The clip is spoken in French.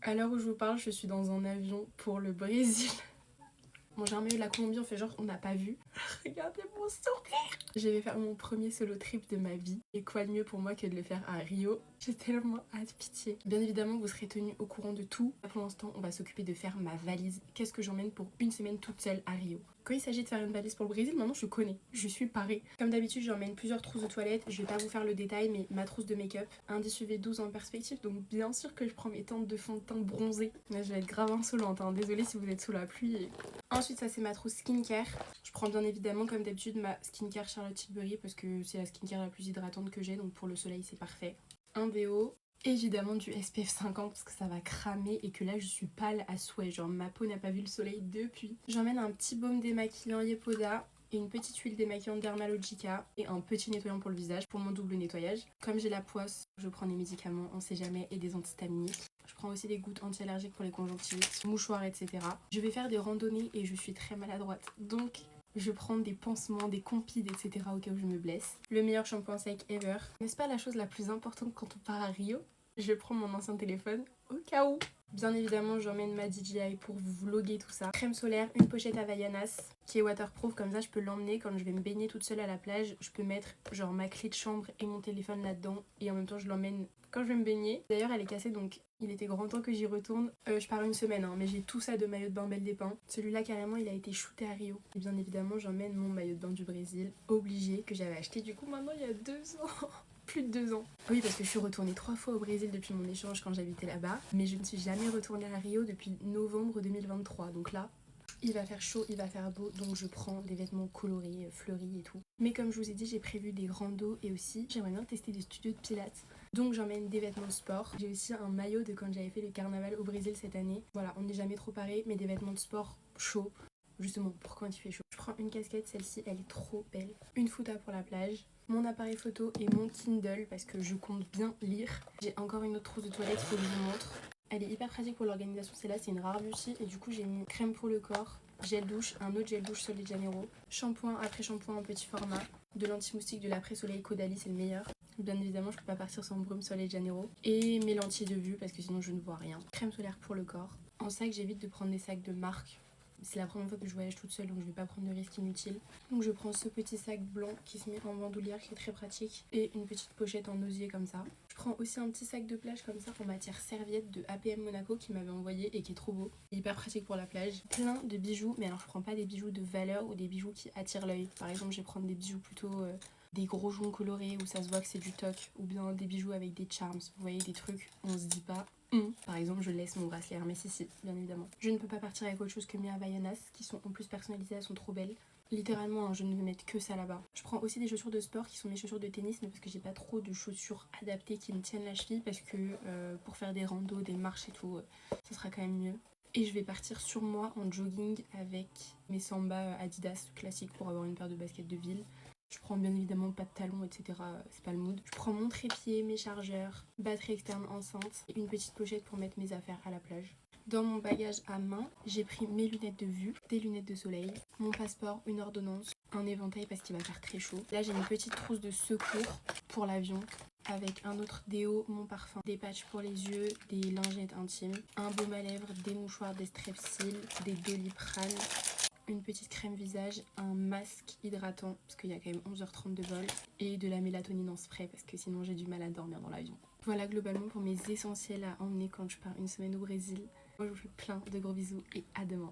À l'heure où je vous parle, je suis dans un avion pour le Brésil. Bon, j'ai jamais eu la Colombie, on fait genre on n'a pas vu. Regardez mon sourire. Je vais faire mon premier solo trip de ma vie. Et quoi de mieux pour moi que de le faire à Rio. J'ai tellement hâte, pitié. Bien évidemment, vous serez tenus au courant de tout. Pour l'instant, on va s'occuper de faire ma valise. Qu'est-ce que j'emmène pour une semaine toute seule à Rio? Quand il s'agit de faire une valise pour le Brésil, maintenant je connais, je suis parée. Comme d'habitude, j'emmène plusieurs trousses de toilette. Je vais pas vous faire le détail, mais ma trousse de make-up, indice UV12 en perspective, donc bien sûr que je prends mes teintes de fond de teint bronzées. Là, je vais être grave insolente, hein. Désolée si vous êtes sous la pluie. Ensuite, ça c'est ma trousse skincare. Je prends bien évidemment, comme d'habitude, ma skincare Charlotte Tilbury parce que c'est la skincare la plus hydratante que j'ai, donc pour le soleil c'est parfait. Un déo. Évidemment du SPF 50 parce que ça va cramer et que là je suis pâle à souhait, genre ma peau n'a pas vu le soleil depuis. J'emmène un petit baume démaquillant Yepoda et une petite huile démaquillante Dermalogica et un petit nettoyant pour le visage pour mon double nettoyage. Comme j'ai la poisse, je prends des médicaments, on sait jamais, et des antihistaminiques. Je prends aussi des gouttes anti-allergiques pour les conjonctivites, mouchoirs, etc. Je vais faire des randonnées et je suis très maladroite, donc je prends des pansements, des compides, etc. au cas où je me blesse. Le meilleur shampoing sec ever. N'est-ce pas la chose la plus importante quand on part à Rio? Je prends mon ancien téléphone au cas où. Bien évidemment, j'emmène ma DJI pour vous vlogger tout ça. Crème solaire, une pochette Havaianas qui est waterproof, comme ça je peux l'emmener quand je vais me baigner toute seule à la plage. Je peux mettre genre ma clé de chambre et mon téléphone là-dedans et en même temps je l'emmène quand je vais me baigner. D'ailleurs, elle est cassée donc il était grand temps que j'y retourne. Je pars une semaine, hein, mais j'ai tout ça de maillot de bain Belle des Pins. Celui-là, carrément, il a été shooté à Rio. Et bien évidemment, j'emmène mon maillot de bain du Brésil, obligé, que j'avais acheté du coup maintenant il y a 2 ans. Plus de 2 ans. Oui, parce que je suis retournée 3 fois au Brésil depuis mon échange quand j'habitais là-bas, mais je ne suis jamais retournée à Rio depuis novembre 2023. Donc là, il va faire chaud, il va faire beau, donc je prends des vêtements colorés, fleuris et tout. Mais comme je vous ai dit, j'ai prévu des randos et aussi j'aimerais bien tester des studios de pilates. Donc j'emmène des vêtements de sport. J'ai aussi un maillot de quand j'avais fait le carnaval au Brésil cette année. Voilà, on n'est jamais trop paré, mais des vêtements de sport chauds. Justement, pour quand il fait chaud. Je prends une casquette, celle-ci, elle est trop belle. Une fouta pour la plage. Mon appareil photo et mon Kindle parce que je compte bien lire. J'ai encore une autre trousse de toilette, faut que je vous montre. Elle est hyper pratique pour l'organisation, celle-là c'est une rare beauty et du coup j'ai mis crème pour le corps, gel douche, un autre gel douche Sol de Janeiro, shampoing après shampoing en petit format, de l'anti-moustique de l'après-soleil Caudalie, c'est le meilleur. Bien évidemment je peux pas partir sans brume Sol de Janeiro et mes lentilles de vue parce que sinon je ne vois rien. Crème solaire pour le corps. En sac j'évite de prendre des sacs de marque. C'est la première fois que je voyage toute seule donc je vais pas prendre de risques inutiles. Donc je prends ce petit sac blanc qui se met en bandoulière qui est très pratique et une petite pochette en osier comme ça. Je prends aussi un petit sac de plage comme ça en matière serviette de APM Monaco qui m'avait envoyé et qui est trop beau. Hyper pratique pour la plage. Plein de bijoux, mais alors je prends pas des bijoux de valeur ou des bijoux qui attirent l'œil. Par exemple je vais prendre des bijoux plutôt des gros joncs colorés où ça se voit que c'est du toc ou bien des bijoux avec des charms. Vous voyez des trucs, on se dit pas. Par exemple, je laisse mon bracelet Hermès ici, bien évidemment. Je ne peux pas partir avec autre chose que mes Havaianas, qui sont en plus personnalisées, elles sont trop belles. Littéralement, hein, je ne vais mettre que ça là-bas. Je prends aussi des chaussures de sport qui sont mes chaussures de tennis, mais parce que j'ai pas trop de chaussures adaptées qui me tiennent la cheville, parce que pour faire des randos, des marches et tout, ça sera quand même mieux. Et je vais partir sur moi en jogging avec mes Samba Adidas classiques pour avoir une paire de baskets de ville. Je prends bien évidemment pas de talons, etc. C'est pas le mood. Je prends mon trépied, mes chargeurs, batterie externe enceinte et une petite pochette pour mettre mes affaires à la plage. Dans mon bagage à main, j'ai pris mes lunettes de vue, des lunettes de soleil, mon passeport, une ordonnance, un éventail parce qu'il va faire très chaud. Là j'ai une petite trousse de secours pour l'avion avec un autre déo, mon parfum, des patchs pour les yeux, des lingettes intimes, un baume à lèvres, des mouchoirs, des strepsils, des Doliprane, une petite crème visage, un masque hydratant parce qu'il y a quand même 11h30 de vol et de la mélatonine en spray parce que sinon j'ai du mal à dormir dans l'avion. Voilà globalement pour mes essentiels à emmener quand je pars une semaine au Brésil. Moi je vous fais plein de gros bisous et à demain.